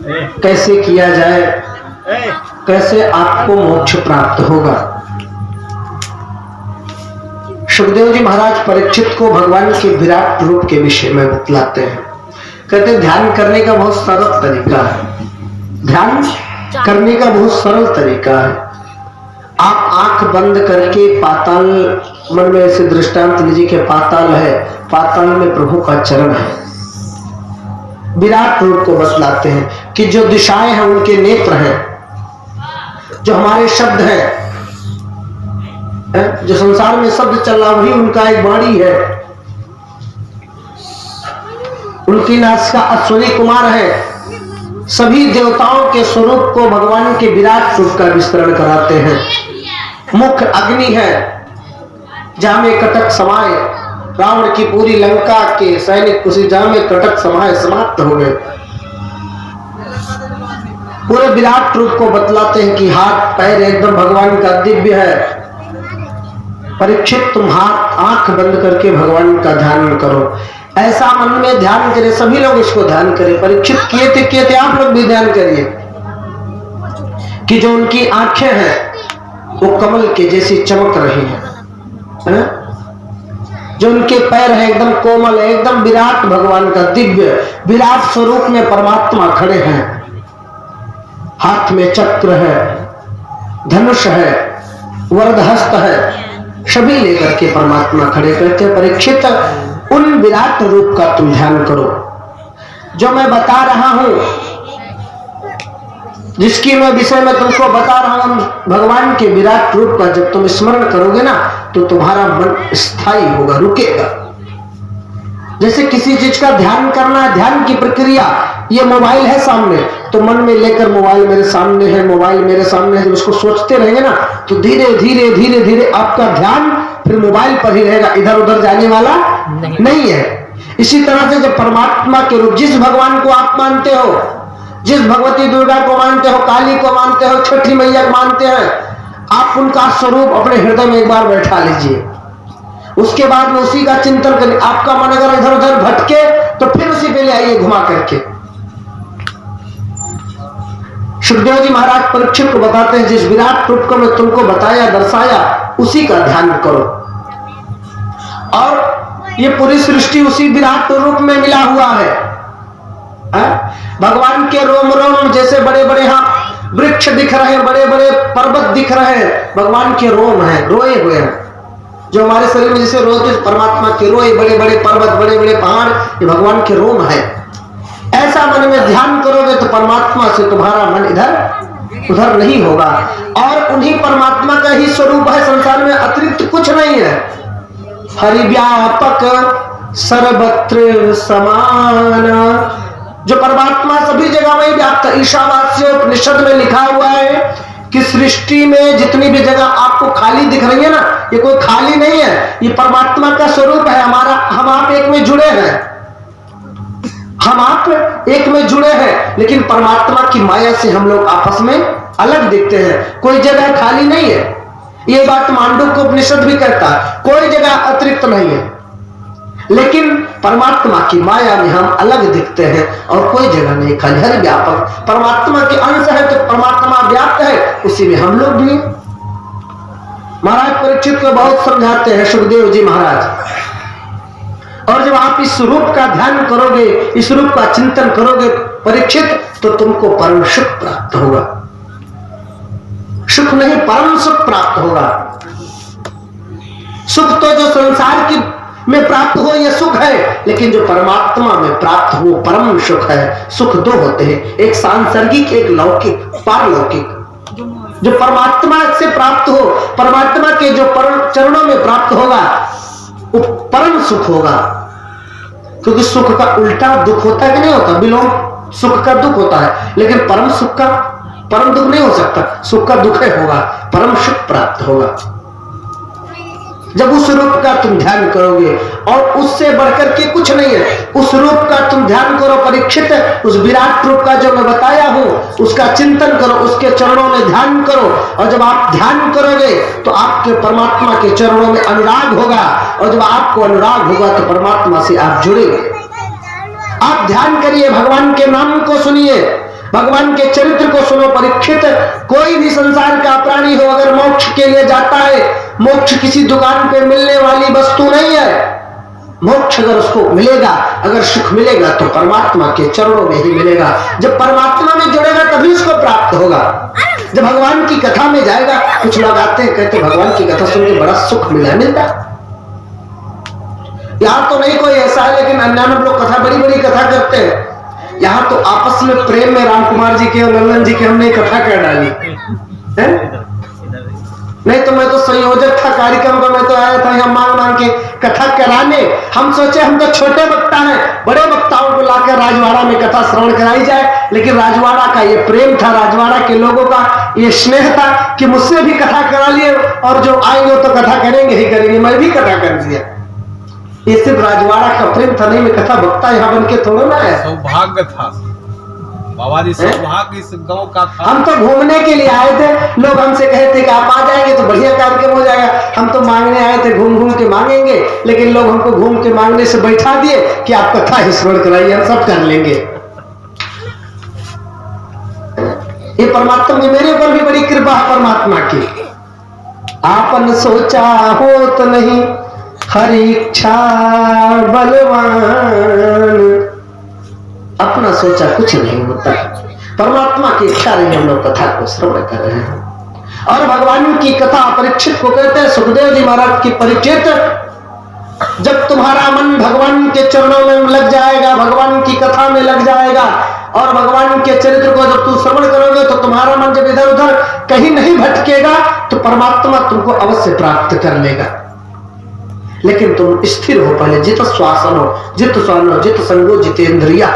कैसे किया जाए, कैसे आपको मोक्ष प्राप्त होगा। सुखदेव जी महाराज परीक्षित को भगवान के विराट रूप के विषय में बतलाते हैं। कहते हैं ध्यान करने का बहुत सरल तरीका है, ध्यान करने का बहुत सरल तरीका है। आप आंख बंद करके पाताल, मन में ऐसे दृष्टांत लीजिए कि पाताल है, पाताल में प्रभु का चरण है। विराट रूप को बतलाते हैं कि जो दिशाएं हैं उनके नेत्र हैं, जो हमारे शब्द हैं, जो संसार में शब्द चल रहा वही उनका एक वाणी है, उनकी नासिका अश्विनी कुमार है। सभी देवताओं के स्वरूप को भगवान के विराट रूप का विस्तरण कराते हैं। मुख अग्नि है, जहां में कटक समाये, रावण की पूरी लंका के सैनिक उसी जहां में कटक समाये समाप्त हो गए। पूरे विराट रूप को बतलाते हैं कि हाथ पैर एकदम भगवान का दिव्य है। परीक्षित तुम हाथ आंख बंद करके भगवान का ध्यान करो, ऐसा मन में ध्यान करें। सभी लोग इसको ध्यान करें। परीक्षित किए थे, आप लोग भी ध्यान करिए कि जो उनकी आंखें हैं वो कमल के जैसी चमक रही हैं, जो उनके पैर है एकदम कोमल है, एकदम विराट भगवान का दिव्य विराट स्वरूप में परमात्मा खड़े हैं। हाथ में चक्र है, धनुष है, वरदहस्त है, सभी लेकर के परमात्मा खड़े करते हैं। परीक्षित उन विराट रूप का तुम ध्यान करो जो मैं बता रहा हूं, जिसकी मैं विषय में तुमको बता रहा हूं। भगवान के विराट रूप का जब तुम स्मरण करोगे ना तो तुम्हारा मन स्थायी होगा, रुकेगा। जैसे किसी चीज का ध्यान करना है, ध्यान की प्रक्रिया, ये मोबाइल है सामने तो मन में लेकर मोबाइल मेरे सामने है, मोबाइल मेरे सामने है, जब उसको सोचते रहेंगे ना तो धीरे धीरे धीरे धीरे आपका ध्यान फिर मोबाइल पर ही रहेगा, इधर उधर जाने वाला नहीं है। इसी तरह से जब परमात्मा के रूप, जिस भगवान को आप मानते हो, जिस भगवती दुर्गा को मानते हो, काली को मानते हो, छठी मैया को मानते हैं, आप उनका स्वरूप अपने हृदय में एक बार बैठा लीजिए। उसके बाद में उसी का चिंतन करिए। आपका मन अगर इधर उधर भटके तो फिर उसी पे ले आइए घुमा करके। सुखदेव जी महाराज परीक्षित को बताते हैं जिस विराट रूप को मैं तुमको बताया दर्शाया उसी का ध्यान करो। और ये पूरी सृष्टि उसी विराट रूप में मिला हुआ है। भगवान के रोम रोम जैसे बड़े बड़े यहाँ वृक्ष दिख रहे हैं, बड़े बड़े पर्वत दिख रहे हैं, भगवान के रोम हैं, रोए हुए हैं। जो हमारे शरीर में जैसे रोते परमात्मा के रोए, बड़े बड़े पर्वत, बड़े बड़े पहाड़, ये भगवान के रोम है। ऐसा मन में ध्यान करोगे तो परमात्मा से तुम्हारा मन इधर उधर नहीं होगा। और उन्हीं परमात्मा का ही स्वरूप है, संसार में अतिरिक्त कुछ नहीं है। हरि व्यापक सर्वत्र समान, जो परमात्मा सभी जगह में व्याप्त। ईशावास्य उपनिषद में लिखा हुआ है कि सृष्टि में जितनी भी जगह आपको खाली दिख रही है ना, ये कोई खाली नहीं है, ये परमात्मा का स्वरूप है। हमारा हम आप एक में जुड़े हैं, हम आप एक में जुड़े हैं, लेकिन परमात्मा की माया से हम लोग आपस में अलग दिखते हैं। कोई जगह खाली नहीं है, ये बात मांडुक्य उपनिषद भी कहता है, कोई जगह अतिरिक्त नहीं है। लेकिन परमात्मा की माया में हम अलग दिखते हैं और कोई जगह नहीं खाली, हर व्यापक परमात्मा के अंश है तो परमात्मा व्याप्त है, उसी में हम लोग भी। महाराज परीक्षित को बहुत समझाते हैं सुखदेव जी महाराज। और जब आप इस रूप का ध्यान करोगे, इस रूप का चिंतन करोगे परीक्षित, तो तुमको परम सुख प्राप्त होगा। सुख नहीं, परम सुख प्राप्त होगा। सुख तो जो संसार की में प्राप्त हो यह सुख है, लेकिन जो परमात्मा में प्राप्त हो परम सुख है। सुख दो होते हैं, एक सांसर्गिक, एक लौकिक, पारलौकिक। जो परमात्मा से प्राप्त हो, परमात्मा के जो परम चरणों में प्राप्त होगा वो परम सुख होगा। क्योंकि सुख का उल्टा दुख होता है कि नहीं होता, विलोम सुख का दुख होता है, लेकिन परम सुख का परम दुख नहीं हो सकता, सुख का दुख है होगा, परम सुख प्राप्त होगा जब उस रूप का तुम ध्यान करोगे। और उससे बढ़कर के कुछ नहीं है, उस रूप का तुम ध्यान करो परीक्षित। उस विराट रूप का जो मैं बताया हूं उसका चिंतन करो, उसके चरणों में ध्यान करो। और जब आप ध्यान करोगे तो आपके परमात्मा के चरणों में अनुराग होगा, और जब आपको अनुराग होगा तो परमात्मा से आप जुड़ेंगे। आप ध्यान करिए, भगवान के नाम को सुनिए, भगवान के चरित्र को सुनो परीक्षित। कोई भी संसार का प्राणी हो, अगर मोक्ष के लिए जाता है, मोक्ष किसी दुकान पे मिलने वाली वस्तु नहीं है। मोक्ष अगर उसको मिलेगा, अगर सुख मिलेगा तो परमात्मा के चरणों में ही मिलेगा। जब परमात्मा में जुड़ेगा तभी उसको प्राप्त होगा। जब भगवान की कथा में जाएगा, कुछ लोग आते हैं कहते भगवान की कथा सुन के बड़ा सुख मिलता। यहाँ तो नहीं कोई ऐसा है, लेकिन अन्य लोग कथा बड़ी बड़ी कथा करते हैं। यहाँ तो आपस में प्रेम में राम कुमार जी के और लल्लन जी के हमने कथा कर डाली है? नहीं तो मैं तो संयोजक था कार्यक्रम का, मैं तो आया था यहाँ मांग मांग के कथा कराने। हम सोचे हम तो छोटे वक्ता हैं, बड़े वक्ताओं को लाकर राजवाड़ा में कथा श्रवण कराई जाए। लेकिन राजवाड़ा का ये प्रेम था, राजवाड़ा के लोगों का ये स्नेह था कि मुझसे भी कथा करा लिए, और जो आएंगे तो कथा करेंगे ही करेंगे। मैं भी कथा कर दिया। ये सिर्फ राजवाड़ा का प्रेम था, नहीं मैं कथा वक्ता यहाँ बन के थोड़ा ना है। सौभाग्य था बाबा जी, सौभाग्य इस गांव का था। हम तो घूमने के लिए आए थे, लोग हमसे कहे थे कि आप आ जाएंगे तो बढ़िया कार्यक्रम हो जाएगा। हम तो मांगने आए थे, घूम घूम के मांगेंगे, लेकिन लोग हमको घूम के मांगने से बैठा दिए कि आप कथा ही श्रवण कराइए, हम सब कर लेंगे। ये परमात्मा की मेरे ऊपर भी बड़ी कृपा है परमात्मा की। आपन सोचा हो तो नहीं, हरि इच्छा बलवान। अपना सोचा कुछ नहीं होता, परमात्मा की इच्छा रही हम लोग कथा को श्रवण कर रहे हैं। और भगवान की कथा परीक्षित को कहते हैं, सुखदेव जी महाराज की परीक्षित, जब तुम्हारा मन भगवान के चरणों में लग जाएगा, भगवान की कथा में लग जाएगा, और भगवान के चरित्र को जब तू श्रवण करोगे तो तुम्हारा मन जब इधर उधर कहीं नहीं भटकेगा तो परमात्मा तुमको अवश्य प्राप्त कर लेगा। लेकिन तुम स्थिर हो, पहले जित श्वासनो जित स्वानो जित संगो जितेंद्रिया।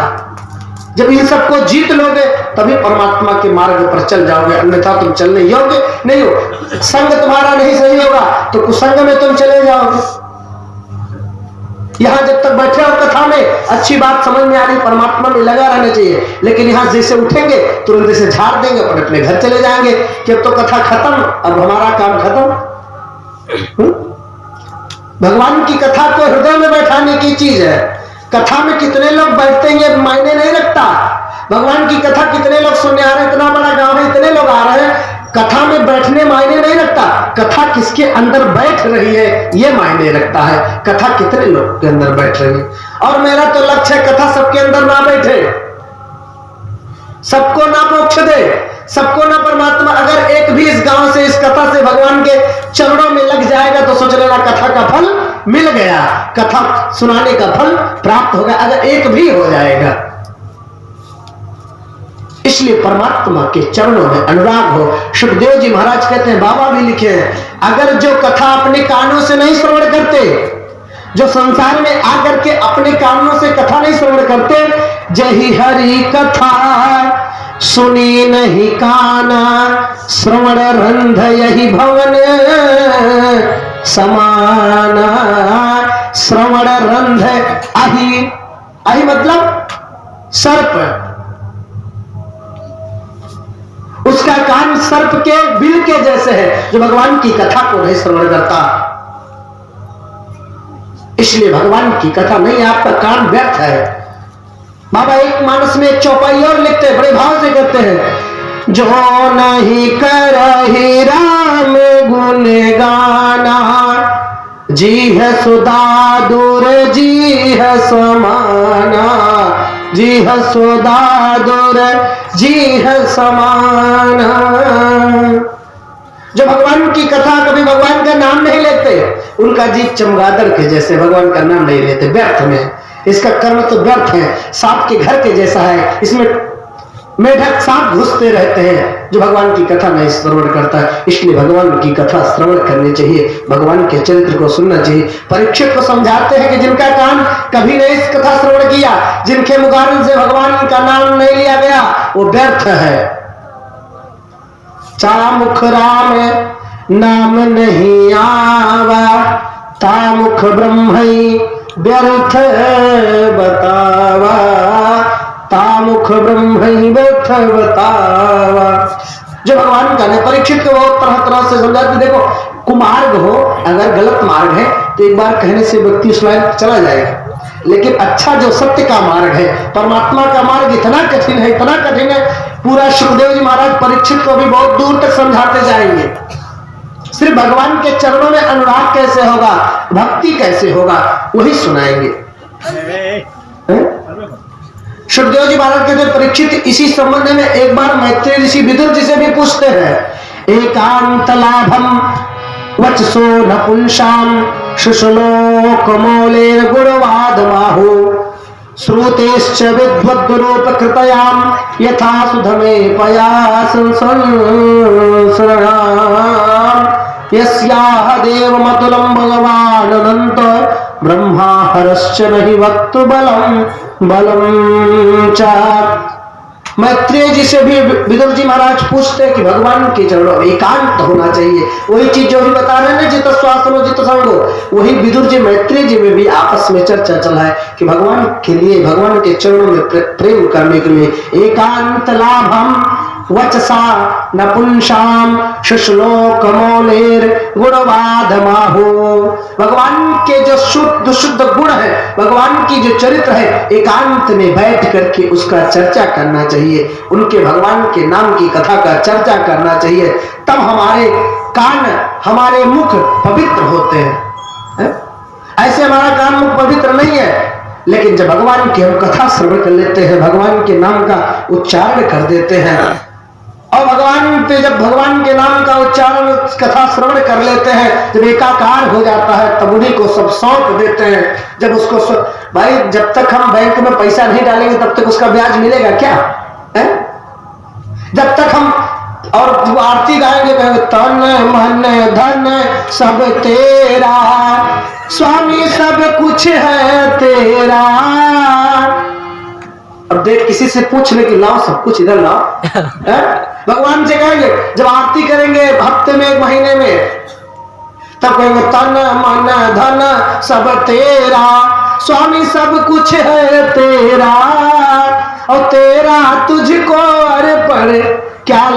जब इन सबको जीत लोगे तभी परमात्मा के मार्ग पर चल जाओगे, अन्यथा तुम चलने योग्य नहीं हो। संग तुम्हारा नहीं सही होगा तो कुसंग में तुम चले जाओगे। यहां जब तक बैठे हो कथा में, अच्छी बात समझ में आ रही, परमात्मा में लगा रहना चाहिए। लेकिन यहां जैसे उठेंगे तुरंत से झाड़ देंगे, अपने अपने घर चले जाएंगे कि अब तो कथा खत्म, अब हमारा काम खत्म। भगवान की कथा को हृदय में बैठाने की चीज है। कथा में कितने लोग बैठते हैं ये मायने नहीं रखता। भगवान की कथा कितने लोग सुनने आ रहे हैं, इतना बड़ा गांव है, इतने लोग आ रहे हैं, कथा में बैठने मायने नहीं रखता। कथा किसके अंदर बैठ रही है ये मायने रखता है, कथा कितने लोग के अंदर बैठ रही है। और मेरा तो लक्ष्य है कथा सबके अंदर ना बैठे, सबको ना मोक्ष दे, सबको ना परमात्मा। अगर एक भी इस गांव से, इस कथा से भगवान के चरणों में लग जाएगा तो सोच लेना कथा का फल मिल गया, कथा सुनाने का फल प्राप्त होगा, अगर एक भी हो जाएगा। इसलिए परमात्मा के चरणों में अनुराग हो। सुखदेव जी महाराज कहते हैं, बाबा भी लिखे हैं, अगर जो कथा अपने कानों से नहीं श्रवण करते, जो संसार में आकर के अपने कानों से कथा नहीं श्रवण करते, जही हरि कथा सुनी नहीं काना, श्रवण रंध यही भवन समाना। श्रवण रंध अहि, अहि मतलब सर्प, उसका कान सर्प के बिल के जैसे है जो भगवान की कथा को नहीं श्रवण करता। इसलिए भगवान की कथा नहीं, आपका कान व्यर्थ है। बाबा एक मानस में एक चौपाई और लिखते हैं, बड़े भाव से कहते हैं, जो नहीं करहि राम गुण गाना, जी है सुधा दूर जी है समाना, जी है सुधा दूर जी है समाना। जो भगवान की कथा कभी भगवान का नाम नहीं लेते, उनका जीव चमगादड़ के जैसे भगवान का नाम नहीं लेते, व्यर्थ में। इसका कर्म तो व्यर्थ है, सांप के घर के जैसा है, इसमें मेढक सांप घुसते रहते हैं जो भगवान की कथा नहीं श्रवण करता है। इसलिए भगवान की कथा श्रवण करनी चाहिए, भगवान के चरित्र को सुनना चाहिए। परीक्षित को समझाते हैं कि जिनका कान कभी नहीं इस कथा श्रवण किया, जिनके मुखारन से भगवान का नाम नहीं लिया गया, वो व्यर्थ है। चामुख राम नाम नहीं आवा, तामुख ब्रह्म व्यर्थ बतावा, तामुख ब्रह्म व्यर्थ बतावा। जो भगवान का है, परीक्षित को बहुत तरह तरह से समझाते। देखो, कुमार्ग हो, अगर गलत मार्ग है तो एक बार कहने से व्यक्ति उस लाइन चला जाएगा, लेकिन अच्छा जो सत्य का मार्ग है, परमात्मा का मार्ग इतना कठिन है, इतना कठिन है पूरा सुखदेव जी महाराज परीक्षित को भी बहुत दूर तक समझाते जाएंगे। सिर्फ भगवान के चरणों में अनुराग कैसे होगा, भक्ति कैसे होगा, वही सुनाएंगे। सुखदेव जी महाराज के जो परीक्षित इसी संबंध में एक बार मैत्रेय ऋषि विदुर जी से भी पूछते हैं, एकांत लाभम वचसो नपुंसाम शुश्लो कमोलेर गुणवाद माहु श्रुतेश्च विद्वद्रूप कृतयाम यथा सुधमे पयासं यस्याह देवमतुलं भगवान् अनंत ब्रह्मा हरश्च नहि वक्तु बलम च। मैत्रेय जी से भी विदुर जी महाराज पूछते हैं कि भगवान के चरणों में एकांत होना चाहिए। वही चीज जो भी बता रहे हैं ना, जित श्वासनो जित संगो, वही विदुर जी मैत्रेय जी में भी आपस में चर्चा चला है कि भगवान के लिए, भगवान के चरणों में प्रेम करने के लिए एकांत लाभम वचसा नपुंसाम शुश्लो कमोलेर गुणवाद माहो। भगवान के जो शुद्ध गुण है, भगवान की जो चरित्र है, एकांत में बैठ करके उसका चर्चा करना चाहिए, उनके भगवान के नाम की कथा का चर्चा करना चाहिए। तब हमारे कान, हमारे मुख पवित्र होते हैं। ऐसे हमारा कान मुख पवित्र नहीं है, लेकिन जब भगवान की हम कथा श्रवण कर लेते हैं, भगवान के नाम का उच्चारण कर देते हैं, और भगवान पे जब भगवान के नाम का उच्चारण, कथा श्रवण कर लेते हैं, जब एकाकार हो जाता है, तब उन्हीं को सब सौंप देते हैं। जब उसको भाई, जब तक हम बैंक में पैसा नहीं डालेंगे तब तक उसका ब्याज मिलेगा क्या है? जब तक हम और आरती गाएंगे, कहेंगे तन मन धन सब तेरा स्वामी, सब कुछ है तेरा। अब देख, किसी से पूछ ले कि लाओ सब कुछ इधर लाओ। भगवान से कहेंगे, जब आरती करेंगे हफ्ते में, एक महीने में, तब कहेंगे तन मन धन सब तेरा स्वामी, सब कुछ है तेरा, और तेरा तुझको अर्पण क्या